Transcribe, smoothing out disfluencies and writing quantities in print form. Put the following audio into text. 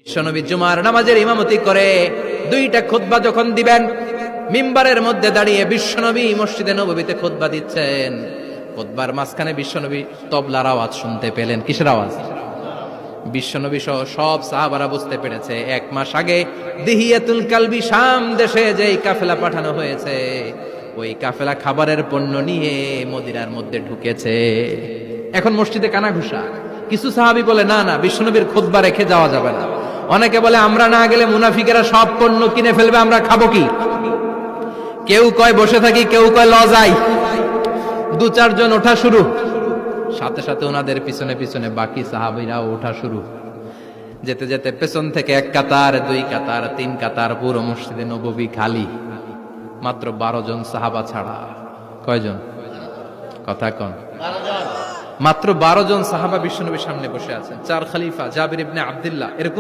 বিশ্বনবী জুমার নামাজের ইমামতি করে দুইটা খুতবা যখন দিবেন, মিম্বারের মধ্যে দাঁড়িয়ে বিশ্বনবী মসজিদে নববীতে খুতবা দিচ্ছেন। খুতবার মাঝখানে বিশ্বনবী তবলার আওয়াজ শুনতে পেলেন। কিসের আওয়াজ? বিশ্বনবী সহ সব সাহাবারা বুঝতে পেরেছে এক মাস আগে দিহিয়াতুল কালবি শাম দেশে যেই কাফেলা পাঠানো হয়েছে, ওই কাফেলা খাবারের পণ্য নিয়ে মদিনার মধ্যে ঢুকেছে। এখন মসজিদে কানাঘুষা। কিছু সাহাবী বলে না না, বিশ্বনবীর খুতবা রেখে যাওয়া যাবে না। অনেকে বলে আমরা না গেলে মুনাফিকেরা সব পণ্য কিনে ফেলবে, আমরা খাবো কি? কেউ কয় বসে থাকি, কেউ কয় লজাই। দু চারজন ওঠা শুরু, সাথে সাথে ওনাদের পিছনে পিছনে বাকি সাহাবীরাও ওঠা শুরু। যেতে যেতে পেছন থেকে এক কাতার, দুই কাতার, তিন কাতার, পুরো মসজিদে নববী খালি, মাত্র 12 জন সাহাবা ছাড়া। কয়জন? কথা কন। মাত্র 12 জন সাহাবা বিশ্বনবীর সামনে বসে আছেন। 4 খলিফা জাবির ইবনে আব্দুল্লাহ, এরকম